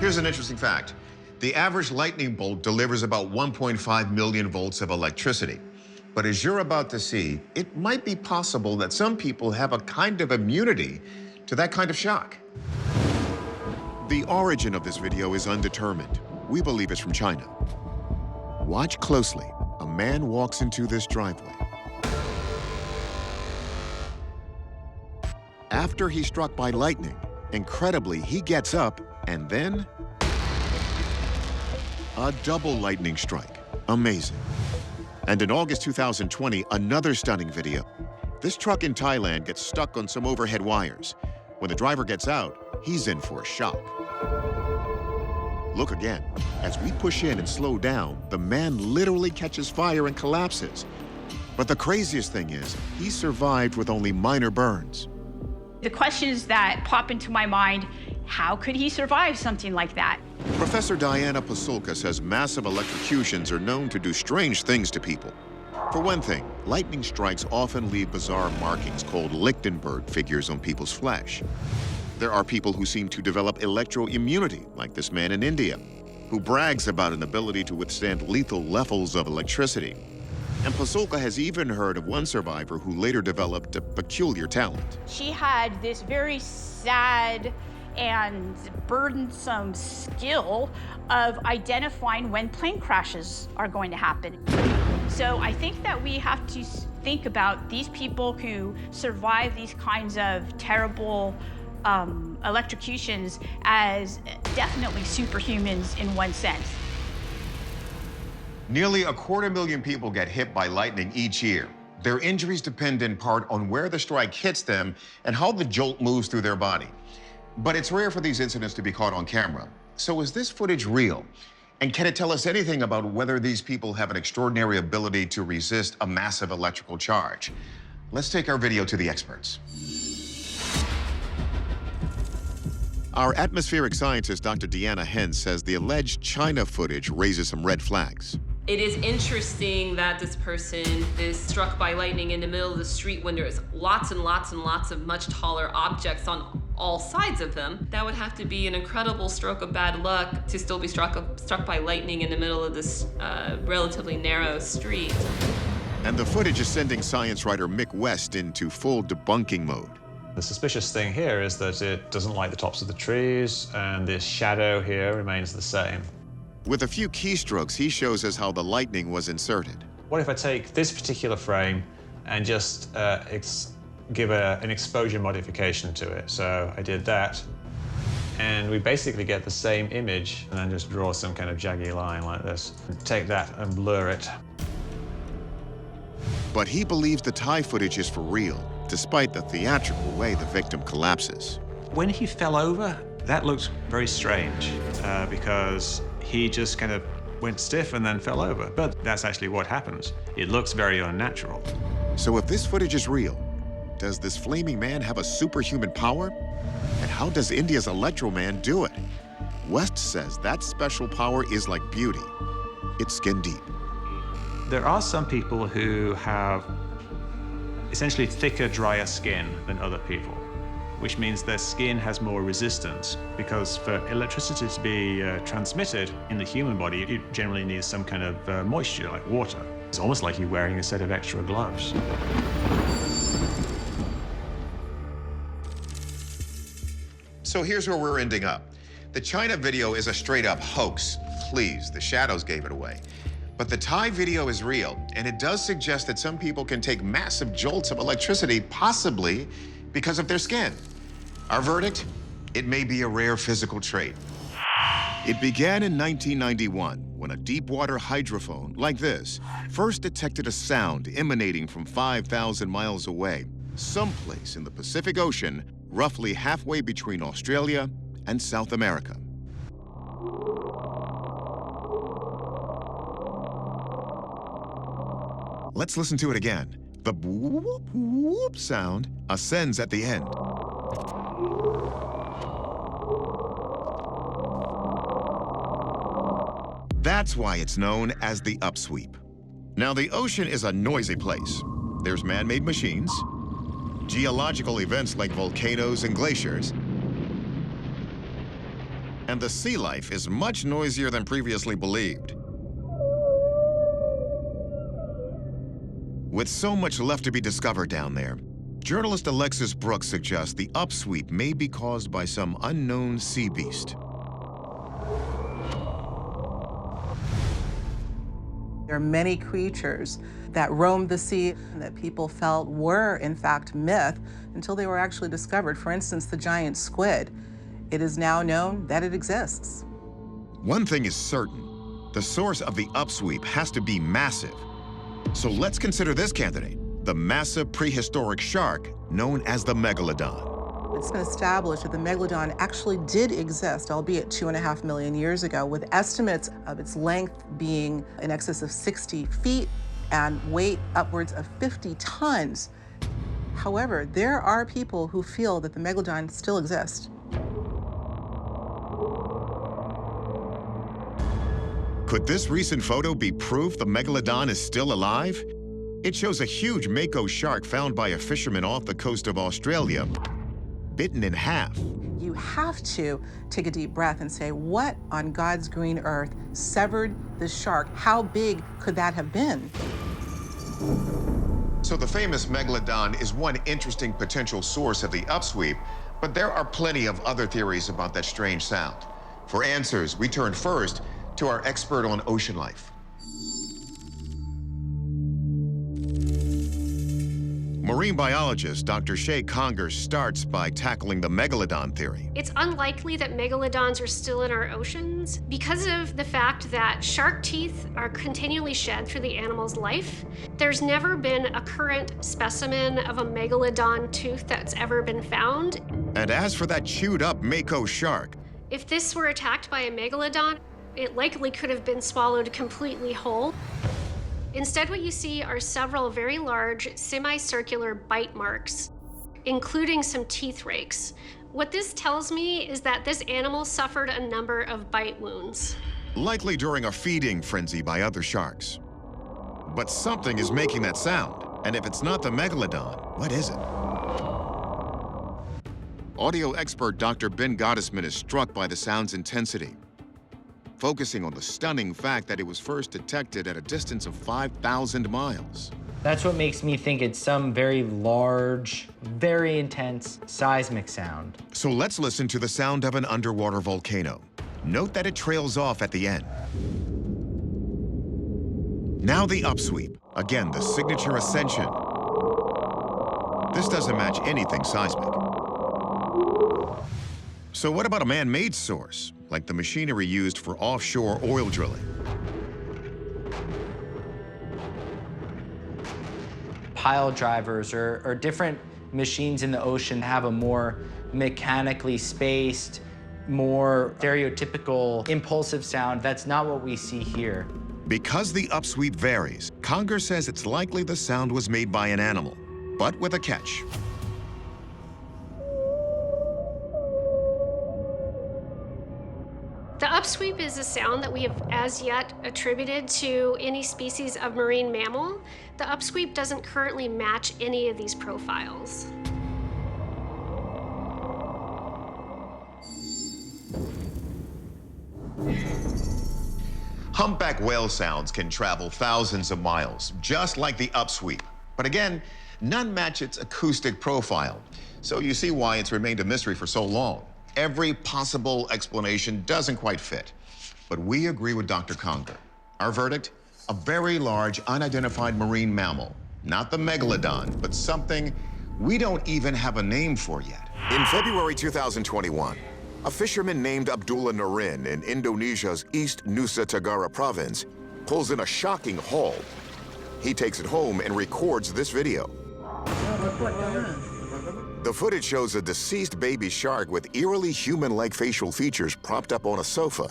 Here's an interesting fact. The average lightning bolt delivers about 1.5 million volts of electricity. But as you're about to see, it might be possible that some people have a kind of immunity to that kind of shock. The origin of this video is undetermined. We believe it's from China. Watch closely. A man walks into this driveway. After he's struck by lightning, incredibly, he gets up and then a double lightning strike. Amazing. And in August 2020, another stunning video. This truck in Thailand gets stuck on some overhead wires. When the driver gets out, he's in for a shock. Look again. As we push in and slow down, the man literally catches fire and collapses. But the craziest thing is, he survived with only minor burns. The questions that pop into my mind, how could he survive something like that? Professor Diana Pasulka says massive electrocutions are known to do strange things to people. For one thing, lightning strikes often leave bizarre markings called Lichtenberg figures on people's flesh. There are people who seem to develop electroimmunity, like this man in India, who brags about an ability to withstand lethal levels of electricity. And Pasulka has even heard of one survivor who later developed a peculiar talent. She had this very sad and burdensome skill of identifying when plane crashes are going to happen. So I think that we have to think about these people who survive these kinds of terrible electrocutions as definitely superhumans in one sense. Nearly 250,000 people get hit by lightning each year. Their injuries depend in part on where the strike hits them and how the jolt moves through their body. But it's rare for these incidents to be caught on camera. So is this footage real? And can it tell us anything about whether these people have an extraordinary ability to resist a massive electrical charge? Let's take our video to the experts. Our atmospheric scientist, Dr. Deanna Hens, says the alleged China footage raises some red flags. It is interesting that this person is struck by lightning in the middle of the street when there's lots and lots and lots of much taller objects on all sides of them. That would have to be an incredible stroke of bad luck to still be struck by lightning in the middle of this relatively narrow street. And the footage is sending science writer Mick West into full debunking mode. The suspicious thing here is that it doesn't like the tops of the trees, and this shadow here remains the same. With a few keystrokes, he shows us how the lightning was inserted. What if I take this particular frame and just give an exposure modification to it? So I did that, and we basically get the same image, and then just draw some kind of jaggy line like this. Take that and blur it. But he believes the Thai footage is for real, despite the theatrical way the victim collapses. When he fell over, that looked very strange because he just kind of went stiff and then fell over. But that's actually what happens. It looks very unnatural. So if this footage is real, does this flaming man have a superhuman power? And how does India's Electro Man do it? West says that special power is like beauty. It's skin deep. There are some people who have essentially thicker, drier skin than other people, which means their skin has more resistance, because for electricity to be transmitted in the human body, it generally needs some kind of moisture, like water. It's almost like you're wearing a set of extra gloves. So here's where we're ending up. The China video is a straight-up hoax. Please, the shadows gave it away. But the Thai video is real, and it does suggest that some people can take massive jolts of electricity, possibly because of their skin. Our verdict? It may be a rare physical trait. It began in 1991, when a deep-water hydrophone, like this, first detected a sound emanating from 5,000 miles away, someplace in the Pacific Ocean, roughly halfway between Australia and South America. Let's listen to it again. The whoop, whoop sound ascends at the end. That's why it's known as the Upsweep. Now, the ocean is a noisy place. There's man-made machines, geological events like volcanoes and glaciers, And the sea life is much noisier than previously believed. With so much left to be discovered down there, journalist Alexis Brooks suggests the upsweep may be caused by some unknown sea beast. There are many creatures that roam the sea that people felt were, in fact, myth until they were actually discovered. For instance, the giant squid. It is now known that it exists. One thing is certain, the source of the upsweep has to be massive. So let's consider this candidate, the massive prehistoric shark known as the Megalodon. It's been established that the Megalodon actually did exist, albeit 2.5 million years ago, with estimates of its length being in excess of 60 feet and weight upwards of 50 tons. However, there are people who feel that the Megalodon still exists. Could this recent photo be proof the Megalodon is still alive? It shows a huge mako shark found by a fisherman off the coast of Australia, bitten in half. You have to take a deep breath and say, what on God's green earth severed the shark? How big could that have been? So the famous Megalodon is one interesting potential source of the upsweep, but there are plenty of other theories about that strange sound. For answers, we turn first to our expert on ocean life. Marine biologist Dr. Shay Conger starts by tackling the Megalodon theory. It's unlikely that megalodons are still in our oceans because of the fact that shark teeth are continually shed through the animal's life. There's never been a current specimen of a megalodon tooth that's ever been found. And as for that chewed up mako shark, if this were attacked by a megalodon, it likely could have been swallowed completely whole. Instead, what you see are several very large semicircular bite marks, including some teeth rakes. What this tells me is that this animal suffered a number of bite wounds. likely during a feeding frenzy by other sharks. But something is making that sound, and if it's not the Megalodon, what is it? Audio expert Dr. Ben Gottesman is struck by the sound's intensity, focusing on the stunning fact that it was first detected at a distance of 5,000 miles. That's what makes me think it's some very large, very intense seismic sound. So let's listen to the sound of an underwater volcano. Note that it trails off at the end. Now the upsweep. Again, the signature ascension. This doesn't match anything seismic. So what about a man-made source, like the machinery used for offshore oil drilling? Pile drivers or different machines in the ocean have a more mechanically spaced, more stereotypical, impulsive sound. That's not what we see here. Because the upsweep varies, Conger says it's likely the sound was made by an animal, but with a catch. The upsweep is a sound that we have as yet attributed to any species of marine mammal. The upsweep doesn't currently match any of these profiles. Humpback whale sounds can travel thousands of miles, just like the upsweep. But again, none match its acoustic profile. So you see why it's remained a mystery for so long. Every possible explanation doesn't quite fit. But we agree with Dr. Conger. Our verdict? A very large, unidentified marine mammal. Not the Megalodon, but something we don't even have a name for yet. In February 2021, a fisherman named Abdullah Nurin in Indonesia's East Nusa Tenggara province pulls in a shocking haul. He takes it home and records this video. The footage shows a deceased baby shark with eerily human-like facial features propped up on a sofa.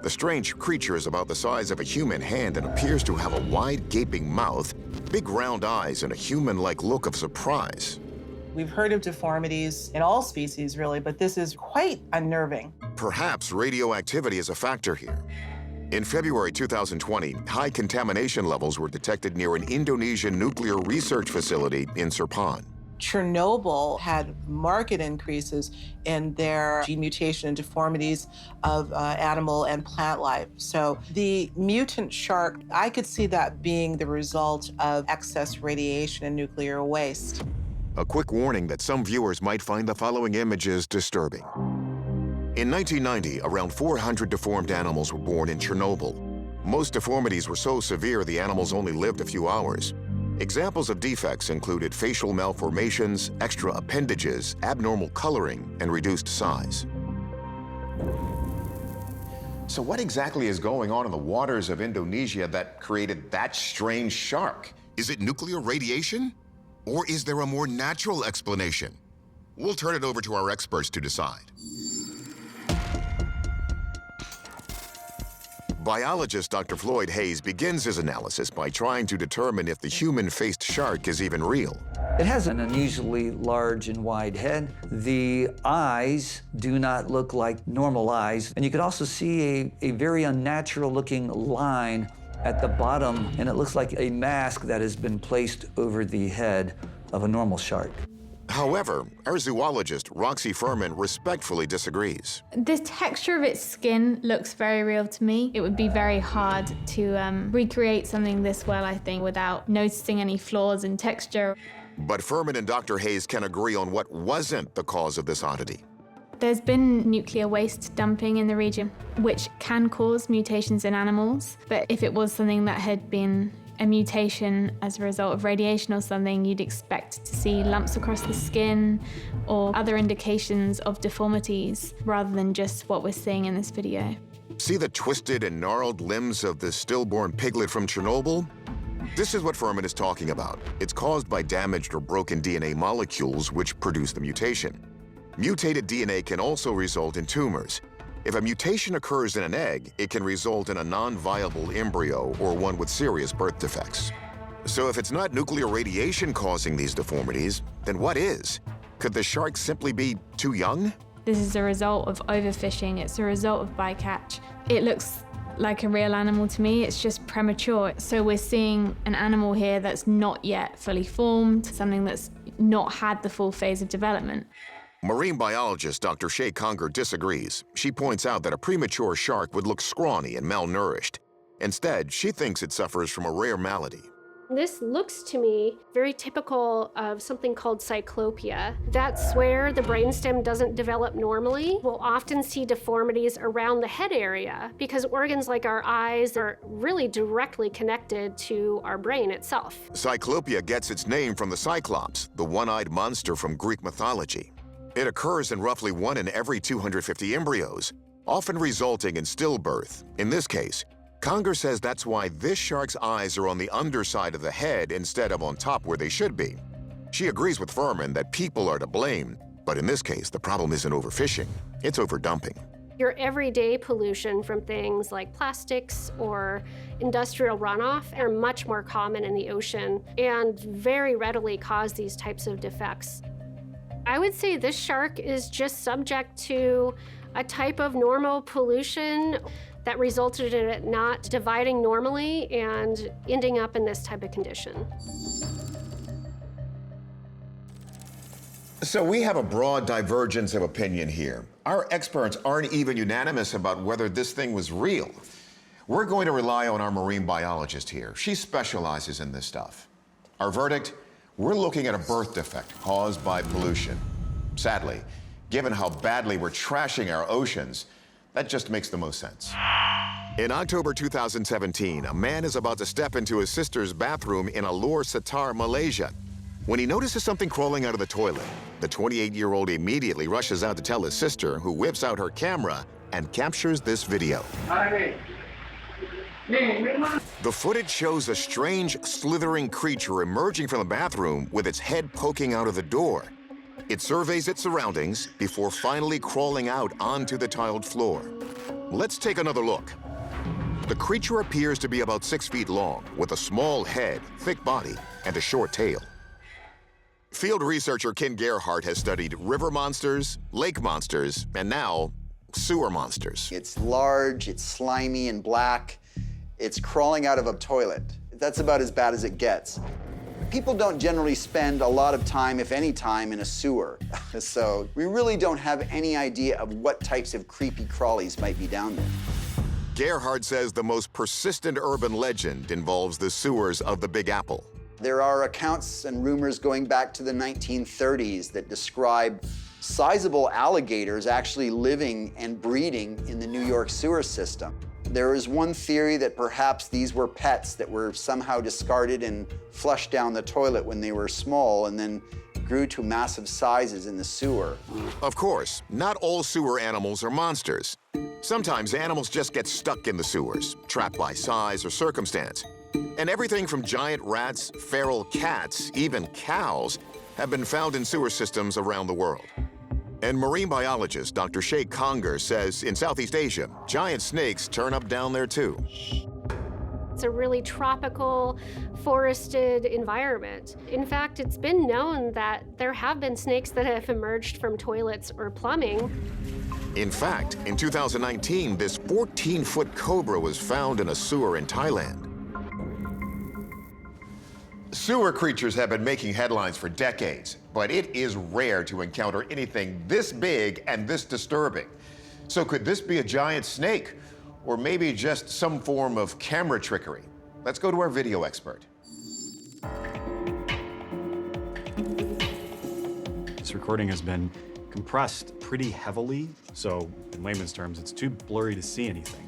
The strange creature is about the size of a human hand and appears to have a wide, gaping mouth, big round eyes, and a human-like look of surprise. We've heard of deformities in all species, really, but this is quite unnerving. Perhaps radioactivity is a factor here. In February 2020, high contamination levels were detected near an Indonesian nuclear research facility in Serpong. Chernobyl had marked increases in their gene mutation and deformities of animal and plant life. So the mutant shark, I could see that being the result of excess radiation and nuclear waste. A quick warning that some viewers might find the following images disturbing. In 1990, around 400 deformed animals were born in Chernobyl. Most deformities were so severe the animals only lived a few hours. Examples of defects included facial malformations, extra appendages, abnormal coloring, and reduced size. So what exactly is going on in the waters of Indonesia that created that strange shark? Is it nuclear radiation? Or is there a more natural explanation? We'll turn it over to our experts to decide. Biologist Dr. Floyd Hayes begins his analysis by trying to determine if the human-faced shark is even real. It has an unusually large and wide head. The eyes do not look like normal eyes. And you can also see a very unnatural-looking line at the bottom, and it looks like a mask that has been placed over the head of a normal shark. However, our zoologist, Roxy Furman, respectfully disagrees. The texture of its skin looks very real to me. It would be very hard to recreate something this well, I think, without noticing any flaws in texture. But Furman and Dr. Hayes can agree on what wasn't the cause of this oddity. There's been nuclear waste dumping in the region, which can cause mutations in animals. But if it was something that had been a mutation as a result of radiation or something, you'd expect to see lumps across the skin or other indications of deformities rather than just what we're seeing in this video. See the twisted and gnarled limbs of the stillborn piglet from Chernobyl? This is what Furman is talking about. It's caused by damaged or broken DNA molecules which produce the mutation. Mutated DNA can also result in tumors. If a mutation occurs in an egg, it can result in a non-viable embryo or one with serious birth defects. So if it's not nuclear radiation causing these deformities, then what is? Could the shark simply be too young? This is a result of overfishing. It's a result of bycatch. It looks like a real animal to me. It's just premature. So we're seeing an animal here that's not yet fully formed, something that's not had the full phase of development. Marine biologist Dr. Shay Conger disagrees. She points out that a premature shark would look scrawny and malnourished. Instead, she thinks it suffers from a rare malady. This looks to me very typical of something called cyclopia. That's where the brainstem doesn't develop normally. We'll often see deformities around the head area because organs like our eyes are really directly connected to our brain itself. Cyclopia gets its name from the Cyclops, the one-eyed monster from Greek mythology. It occurs in roughly 1 in every 250 embryos, often resulting in stillbirth. In this case, Conger says that's why this shark's eyes are on the underside of the head instead of on top where they should be. She agrees with Furman that people are to blame, but in this case, the problem isn't overfishing, it's overdumping. Your everyday pollution from things like plastics or industrial runoff are much more common in the ocean and very readily cause these types of defects. I would say this shark is just subject to a type of normal pollution that resulted in it not dividing normally and ending up in this type of condition. So we have a broad divergence of opinion here. Our experts aren't even unanimous about whether this thing was real. We're going to rely on our marine biologist here. She specializes in this stuff. Our verdict? We're looking at a birth defect caused by pollution. Sadly, given how badly we're trashing our oceans, that just makes the most sense. In October 2017, a man is about to step into his sister's bathroom in Alor Setar, Malaysia. When he notices something crawling out of the toilet, the 28-year-old immediately rushes out to tell his sister, who whips out her camera and captures this video. The footage shows a strange, slithering creature emerging from the bathroom with its head poking out of the door. It surveys its surroundings before finally crawling out onto the tiled floor. Let's take another look. The creature appears to be about 6 feet long, with a small head, thick body, and a short tail. Field researcher Ken Gerhardt has studied river monsters, lake monsters, and now sewer monsters. It's large, it's slimy and black. It's crawling out of a toilet. That's about as bad as it gets. People don't generally spend a lot of time, if any time, in a sewer. So we really don't have any idea of what types of creepy crawlies might be down there. Gerhard says the most persistent urban legend involves the sewers of the Big Apple. There are accounts and rumors going back to the 1930s that describe sizable alligators actually living and breeding in the New York sewer system. There is one theory that perhaps these were pets that were somehow discarded and flushed down the toilet when they were small and then grew to massive sizes in the sewer. Of course, not all sewer animals are monsters. Sometimes animals just get stuck in the sewers, trapped by size or circumstance. And everything from giant rats, feral cats, even cows, have been found in sewer systems around the world. And marine biologist Dr. Shay Conger says in Southeast Asia, giant snakes turn up down there too. It's a really tropical, forested environment. In fact, it's been known that there have been snakes that have emerged from toilets or plumbing. In fact, in 2019, this 14-foot cobra was found in a sewer in Thailand. Sewer creatures have been making headlines for decades, but it is rare to encounter anything this big and this disturbing. So could this be a giant snake? Or maybe just some form of camera trickery? Let's go to our video expert. This recording has been compressed pretty heavily, so in layman's terms, it's too blurry to see anything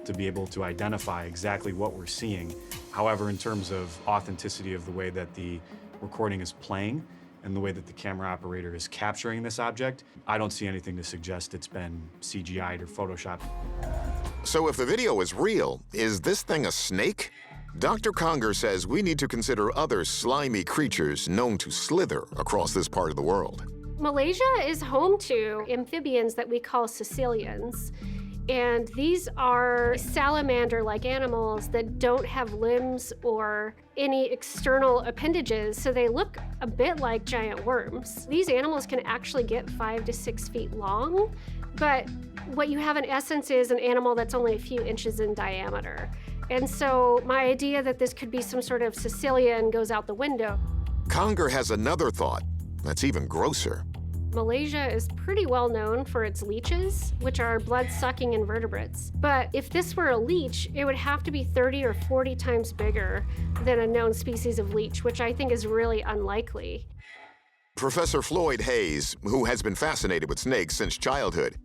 to be able to identify exactly what we're seeing. However, in terms of authenticity of the way that the recording is playing and the way that the camera operator is capturing this object, I don't see anything to suggest it's been CGI'd or Photoshopped. So if the video is real, is this thing a snake? Dr. Conger says we need to consider other slimy creatures known to slither across this part of the world. Malaysia is home to amphibians that we call caecilians. And these are salamander-like animals that don't have limbs or any external appendages, so they look a bit like giant worms. These animals can actually get 5 to 6 feet long, but what you have in essence is an animal that's only a few inches in diameter. And so my idea that this could be some sort of caecilian goes out the window. Conger has another thought that's even grosser. Malaysia is pretty well known for its leeches, which are blood-sucking invertebrates. But if this were a leech, it would have to be 30 or 40 times bigger than a known species of leech, which I think is really unlikely. Professor Floyd Hayes, who has been fascinated with snakes since childhood,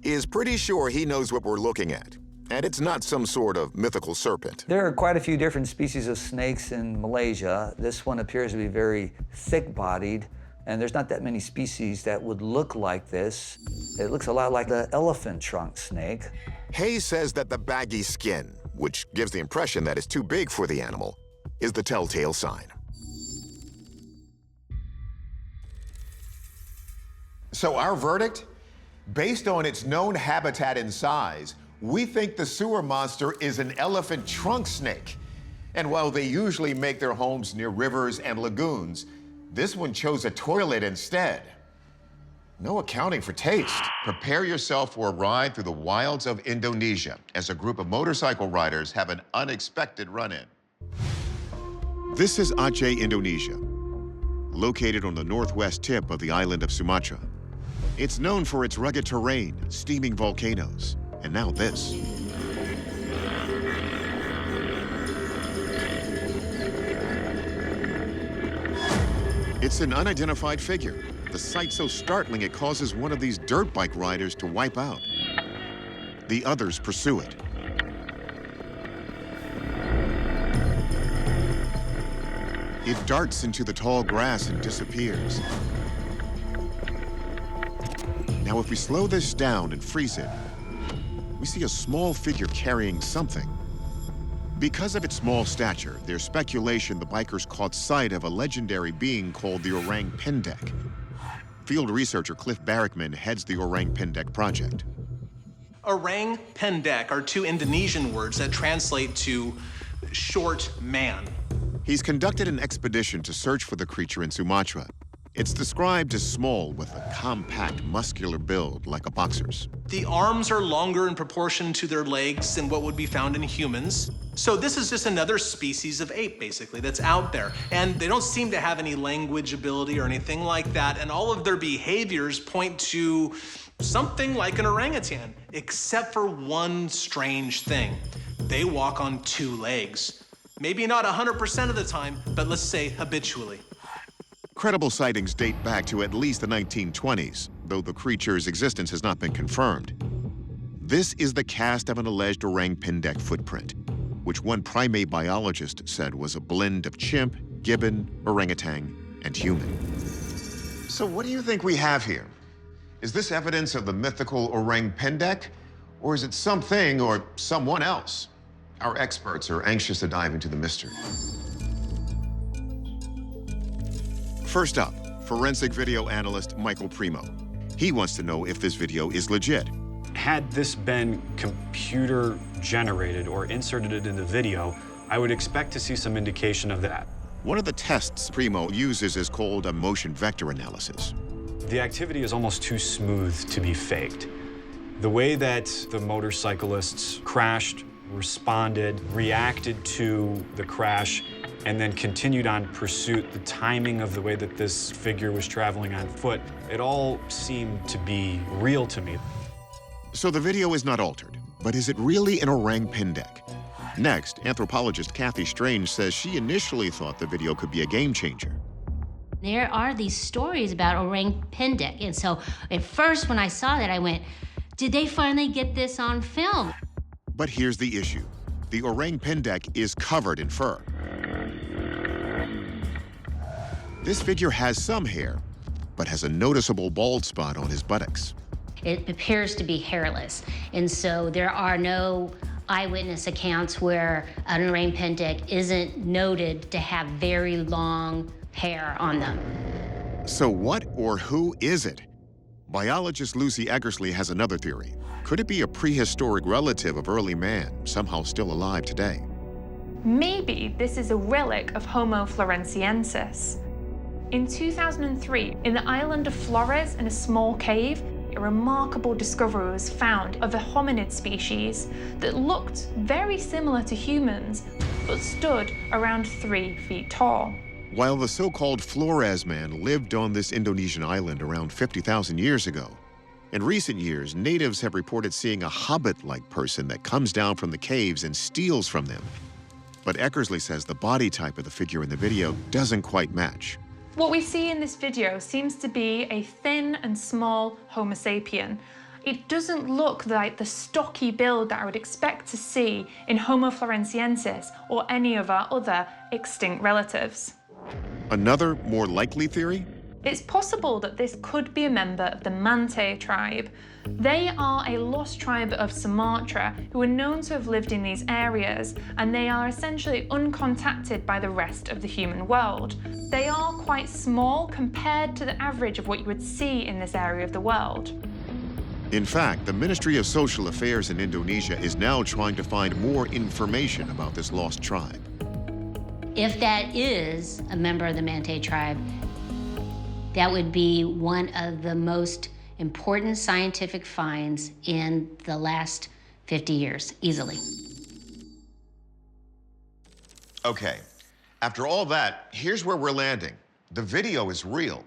is pretty sure he knows what we're looking at. And it's not some sort of mythical serpent. There are quite a few different species of snakes in Malaysia. This one appears to be very thick-bodied, and there's not that many species that would look like this. It looks a lot like the elephant trunk snake. Hayes says that the baggy skin, which gives the impression that it's too big for the animal, is the telltale sign. So our verdict? Based on its known habitat and size, we think the sewer monster is an elephant trunk snake. And while they usually make their homes near rivers and lagoons, this one chose a toilet instead. No accounting for taste. Prepare yourself for a ride through the wilds of Indonesia as a group of motorcycle riders have an unexpected run-in. This is Aceh, Indonesia, located on the northwest tip of the island of Sumatra. It's known for its rugged terrain, steaming volcanoes, and now this. It's an unidentified figure. The sight so startling it causes one of these dirt bike riders to wipe out. The others pursue it. It darts into the tall grass and disappears. Now, if we slow this down and freeze it, we see a small figure carrying something. Because of its small stature, there's speculation the bikers caught sight of a legendary being called the orang Pendek. Field researcher Cliff Barrickman heads the orang Pendek project. Orang Pendek are two Indonesian words that translate to short man. He's conducted an expedition to search for the creature in Sumatra. It's described as small with a compact, muscular build like a boxer's. The arms are longer in proportion to their legs than what would be found in humans. So this is just another species of ape, basically, that's out there. And they don't seem to have any language ability or anything like that. And all of their behaviors point to something like an orangutan, except for one strange thing. They walk on two legs. Maybe not 100% of the time, but let's say habitually. Credible sightings date back to at least the 1920s, though the creature's existence has not been confirmed. This is the cast of an alleged orang pendek footprint, which one primate biologist said was a blend of chimp, gibbon, orangutan, and human. So what do you think we have here? Is this evidence of the mythical orang pendek, or is it something or someone else? Our experts are anxious to dive into the mystery. First up, forensic video analyst Michael Primo. He wants to know if this video is legit. Had this been computer generated or inserted into the video, I would expect to see some indication of that. One of the tests Primo uses is called a motion vector analysis. The activity is almost too smooth to be faked. The way that the motorcyclists crashed, responded, reacted to the crash, and then continued on pursuit, the timing of the way that this figure was traveling on foot, it all seemed to be real to me. So the video is not altered, but is it really an orang pendek? Next, anthropologist Kathy Strange says she initially thought the video could be a game changer. There are these stories about orang pendek, and so at first when I saw that, I went, did they finally get this on film? But here's the issue. The orang pendek is covered in fur. This figure has some hair, but has a noticeable bald spot on his buttocks. It appears to be hairless, and so there are no eyewitness accounts where an orang pendek isn't noted to have very long hair on them. So what or who is it? Biologist Lucy Eggersley has another theory. Could it be a prehistoric relative of early man, somehow still alive today? Maybe this is a relic of Homo floresiensis. In 2003, in the island of Flores, in a small cave, a remarkable discovery was found of a hominid species that looked very similar to humans, but stood around 3 feet tall. While the so-called Flores man lived on this Indonesian island around 50,000 years ago, in recent years, natives have reported seeing a hobbit-like person that comes down from the caves and steals from them. But Eckersley says the body type of the figure in the video doesn't quite match. What we see in this video seems to be a thin and small Homo sapien. It doesn't look like the stocky build that I would expect to see in Homo floresiensis or any of our other extinct relatives. Another, more likely theory? It's possible that this could be a member of the Mante tribe. They are a lost tribe of Sumatra who are known to have lived in these areas, and they are essentially uncontacted by the rest of the human world. They are quite small compared to the average of what you would see in this area of the world. In fact, the Ministry of Social Affairs in Indonesia is now trying to find more information about this lost tribe. If that is a member of the Mante tribe, that would be one of the most important scientific finds in the last 50 years, easily. Okay, after all that, here's where we're landing. The video is real.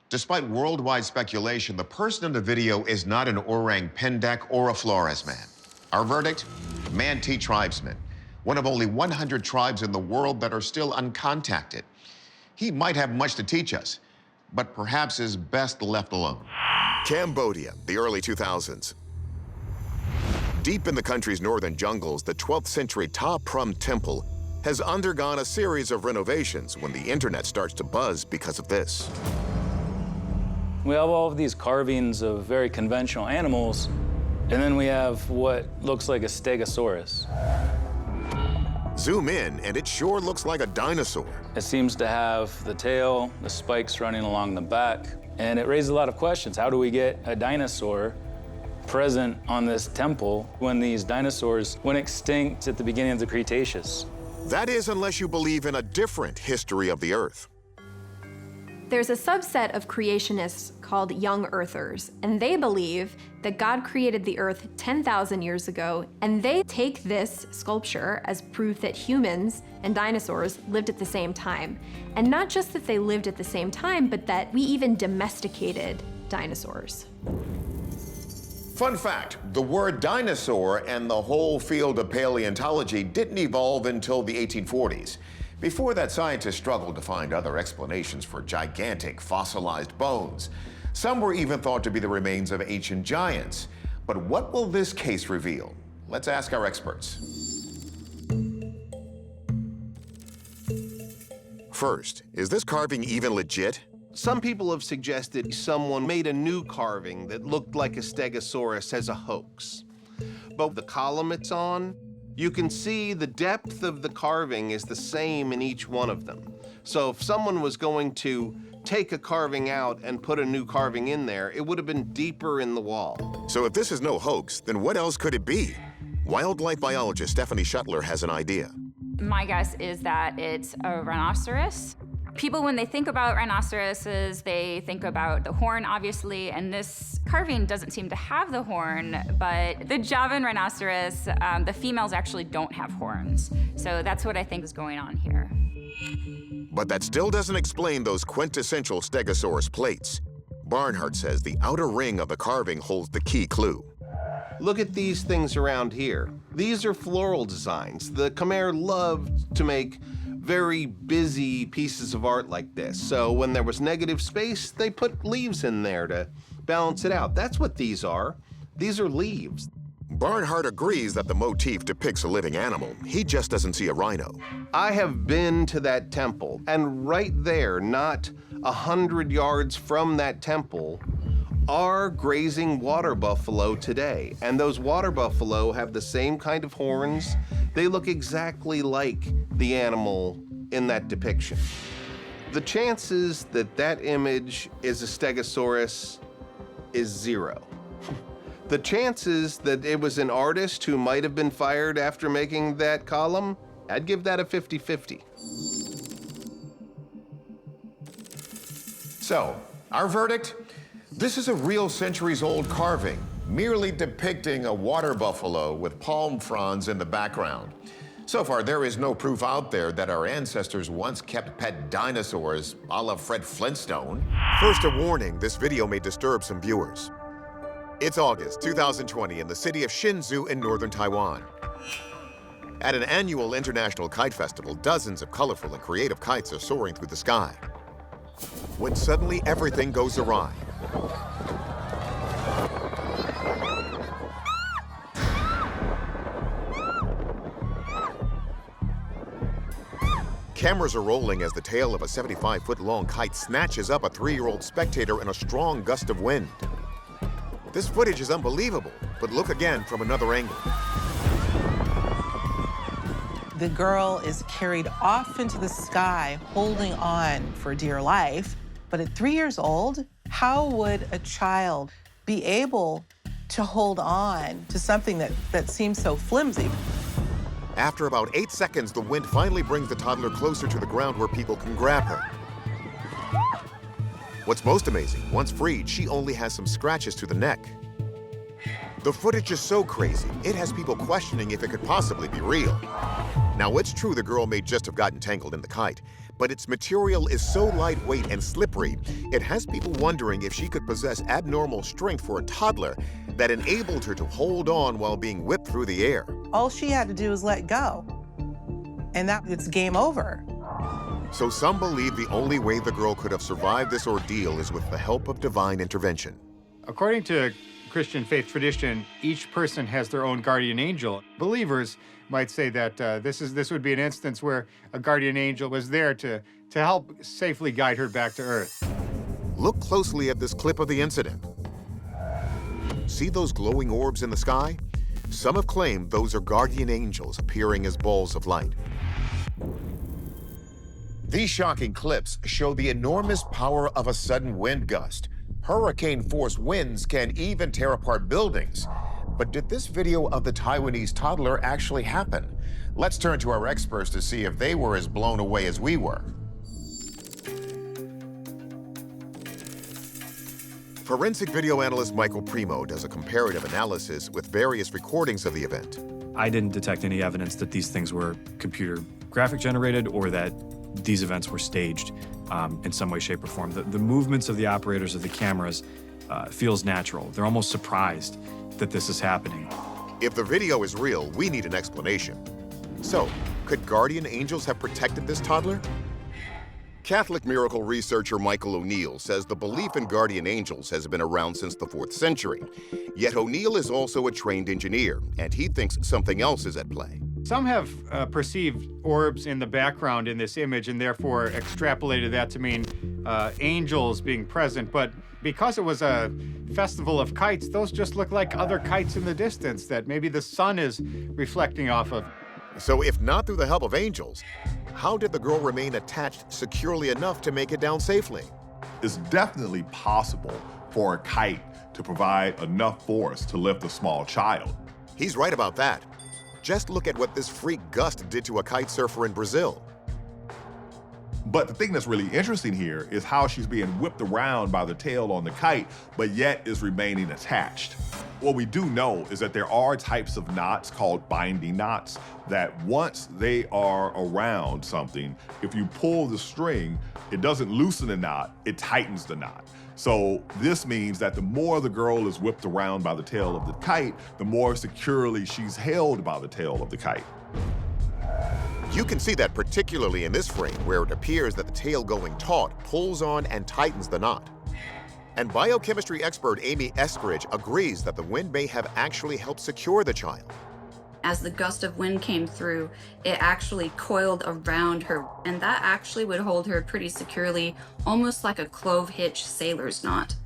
Despite worldwide speculation, the person in the video is not an orang pendek or a Flores man. Our verdict? Mante tribesman, one of only 100 tribes in the world that are still uncontacted. He might have much to teach us, but perhaps is best left alone. Cambodia, the early 2000s. Deep in the country's northern jungles, the 12th century Ta Prohm Temple has undergone a series of renovations when the internet starts to buzz because of this. We have all of these carvings of very conventional animals, and then we have what looks like a stegosaurus. Zoom in, and it sure looks like a dinosaur. It seems to have the tail, the spikes running along the back, and it raises a lot of questions. How do we get a dinosaur present on this temple when these dinosaurs went extinct at the beginning of the Cretaceous? That is, unless you believe in a different history of the Earth. There's a subset of creationists called young earthers, and they believe that God created the earth 10,000 years ago, and they take this sculpture as proof that humans and dinosaurs lived at the same time. And not just that they lived at the same time, but that we even domesticated dinosaurs. Fun fact, the word dinosaur and the whole field of paleontology didn't evolve until the 1840s. Before that, scientists struggled to find other explanations for gigantic fossilized bones. Some were even thought to be the remains of ancient giants. But what will this case reveal? Let's ask our experts. First, is this carving even legit? Some people have suggested someone made a new carving that looked like a stegosaurus as a hoax. But the column it's on, you can see the depth of the carving is the same in each one of them. So if someone was going to take a carving out and put a new carving in there, it would have been deeper in the wall. So if this is no hoax, then what else could it be? Wildlife biologist Stephanie Shuttler has an idea. My guess is that it's a rhinoceros. People, when they think about rhinoceroses, they think about the horn, obviously, and this carving doesn't seem to have the horn, but the Javan rhinoceros, the females actually don't have horns. So that's what I think is going on here. But that still doesn't explain those quintessential Stegosaurus plates. Barnhart says the outer ring of the carving holds the key clue. Look at these things around here. These are floral designs. The Khmer loved to make very busy pieces of art like this. So when there was negative space, they put leaves in there to balance it out. That's what these are. These are leaves. Barnhart agrees that the motif depicts a living animal. He just doesn't see a rhino. I have been to that temple, and right there, not 100 yards from that temple, are grazing water buffalo today. And those water buffalo have the same kind of horns. They look exactly like the animal in that depiction. The chances that that image is a Stegosaurus is 0. The chances that it was an artist who might have been fired after making that column, I'd give that a 50-50. So, our verdict? This is a real centuries-old carving, merely depicting a water buffalo with palm fronds in the background. So far, there is no proof out there that our ancestors once kept pet dinosaurs a la Fred Flintstone. First, a warning, this video may disturb some viewers. It's August 2020 in the city of Hsinchu in northern Taiwan. At an annual international kite festival, dozens of colorful and creative kites are soaring through the sky. When suddenly everything goes awry. Cameras are rolling as the tail of a 75-foot-long kite snatches up a 3-year-old spectator in a strong gust of wind. This footage is unbelievable, but look again from another angle. The girl is carried off into the sky, holding on for dear life. But at 3 years old, how would a child be able to hold on to something that seems so flimsy? After about 8 seconds, the wind finally brings the toddler closer to the ground where people can grab her. What's most amazing, once freed, she only has some scratches to the neck. The footage is so crazy, it has people questioning if it could possibly be real. Now, it's true the girl may just have gotten tangled in the kite, but its material is so lightweight and slippery, it has people wondering if she could possess abnormal strength for a toddler that enabled her to hold on while being whipped through the air. All she had to do was let go, and it's game over. So some believe the only way the girl could have survived this ordeal is with the help of divine intervention. According to Christian faith tradition, each person has their own guardian angel. Believers might say that this would be an instance where a guardian angel was there to help safely guide her back to Earth. Look closely at this clip of the incident. See those glowing orbs in the sky? Some have claimed those are guardian angels appearing as balls of light. These shocking clips show the enormous power of a sudden wind gust. Hurricane-force winds can even tear apart buildings. But did this video of the Taiwanese toddler actually happen? Let's turn to our experts to see if they were as blown away as we were. Forensic video analyst Michael Primo does a comparative analysis with various recordings of the event. I didn't detect any evidence that these things were computer graphic generated or that these events were staged in some way, shape, or form. The movements of the operators of the cameras feels natural. They're almost surprised that this is happening. If the video is real, we need an explanation. So, could guardian angels have protected this toddler? Catholic miracle researcher Michael O'Neill says the belief in guardian angels has been around since the 4th century. Yet O'Neill is also a trained engineer, and he thinks something else is at play. Some have perceived orbs in the background in this image and therefore extrapolated that to mean angels being present. But because it was a festival of kites, those just look like other kites in the distance that maybe the sun is reflecting off of. So if not through the help of angels, how did the girl remain attached securely enough to make it down safely? It's definitely possible for a kite to provide enough force to lift a small child. He's right about that. Just look at what this freak gust did to a kite surfer in Brazil. But the thing that's really interesting here is how she's being whipped around by the tail on the kite, but yet is remaining attached. What we do know is that there are types of knots called binding knots that once they are around something, if you pull the string, it doesn't loosen the knot, it tightens the knot. So this means that the more the girl is whipped around by the tail of the kite, the more securely she's held by the tail of the kite. You can see that particularly in this frame, where it appears that the tail going taut pulls on and tightens the knot. And biochemistry expert Amy Eskridge agrees that the wind may have actually helped secure the child. As the gust of wind came through, it actually coiled around her, and that actually would hold her pretty securely, almost like a clove hitch sailor's knot.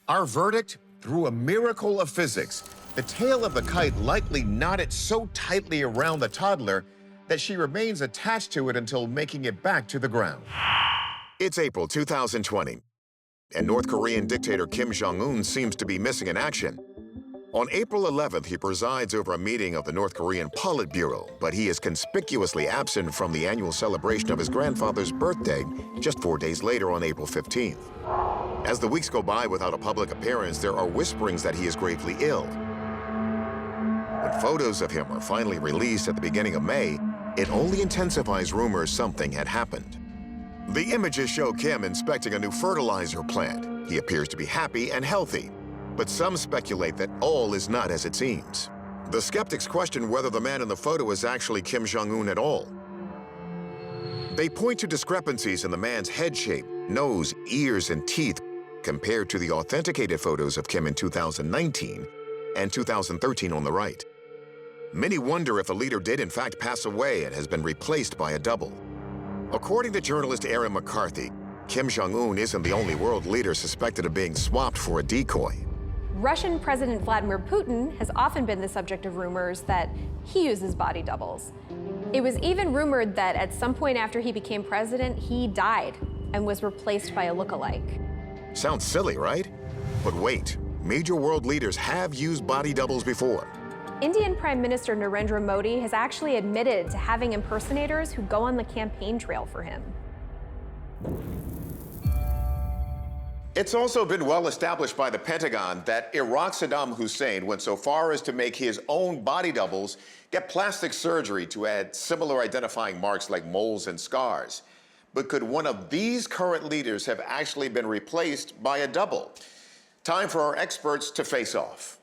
Our verdict? Through a miracle of physics, the tail of the kite likely knotted so tightly around the toddler that she remains attached to it until making it back to the ground. It's April 2020, and North Korean dictator Kim Jong-un seems to be missing in action. On April 11th, he presides over a meeting of the North Korean Politburo, but he is conspicuously absent from the annual celebration of his grandfather's birthday just 4 days later on April 15th. As the weeks go by without a public appearance, there are whisperings that he is gravely ill. When photos of him are finally released at the beginning of May, it only intensifies rumors something had happened. The images show Kim inspecting a new fertilizer plant. He appears to be happy and healthy, but some speculate that all is not as it seems. The skeptics question whether the man in the photo is actually Kim Jong-un at all. They point to discrepancies in the man's head shape, nose, ears, and teeth compared to the authenticated photos of Kim in 2019 and 2013 on the right. Many wonder if the leader did in fact pass away and has been replaced by a double. According to journalist Aaron McCarthy, Kim Jong-un isn't the only world leader suspected of being swapped for a decoy. Russian President Vladimir Putin has often been the subject of rumors that he uses body doubles. It was even rumored that at some point after he became president, he died and was replaced by a look-alike. Sounds silly, right? But wait, major world leaders have used body doubles before. Indian Prime Minister Narendra Modi has actually admitted to having impersonators who go on the campaign trail for him. It's also been well established by the Pentagon that Iraq Saddam Hussein went so far as to make his own body doubles get plastic surgery to add similar identifying marks like moles and scars. But could one of these current leaders have actually been replaced by a double? Time for our experts to face off.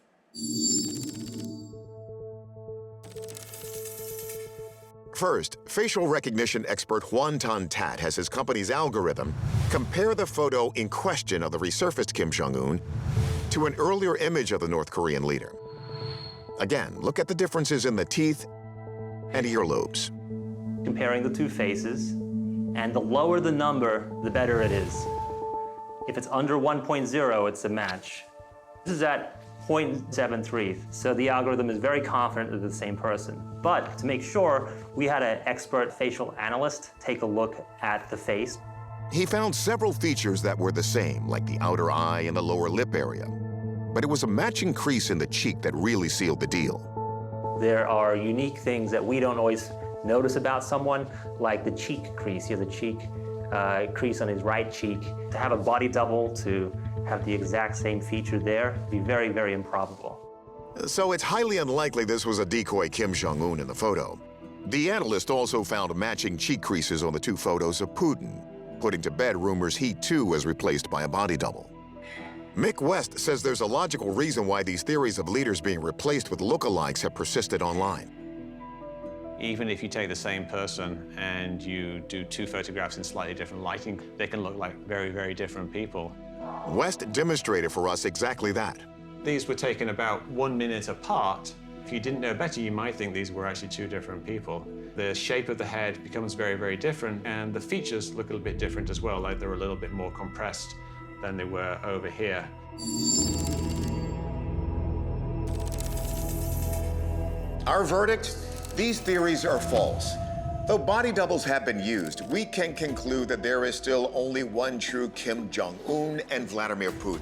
First, facial recognition expert Juan Tan Tat has his company's algorithm compare the photo in question of the resurfaced Kim Jong-un to an earlier image of the North Korean leader. Again, look at the differences in the teeth and earlobes. Comparing the two faces, and the lower the number, the better it is. If it's under 1.0, it's a match. This is at 0.73, so the algorithm is very confident that it's the same person. But to make sure, we had an expert facial analyst take a look at the face. He found several features that were the same, like the outer eye and the lower lip area. But it was a matching crease in the cheek that really sealed the deal. There are unique things that we don't always notice about someone, like the cheek crease. He has a cheek crease on his right cheek. To have a body double, to have the exact same feature there, would be very, very improbable. So it's highly unlikely this was a decoy Kim Jong-un in the photo. The analyst also found matching cheek creases on the two photos of Putin, putting to bed rumors he too was replaced by a body double. Mick West says there's a logical reason why these theories of leaders being replaced with lookalikes have persisted online. Even if you take the same person and you do two photographs in slightly different lighting, they can look like very, very different people. West demonstrated for us exactly that. These were taken about 1 minute apart. If you didn't know better, you might think these were actually two different people. The shape of the head becomes very, very different, and the features look a little bit different as well, like they're a little bit more compressed than they were over here. Our verdict? These theories are false. Though body doubles have been used, we can conclude that there is still only one true Kim Jong-un and Vladimir Putin.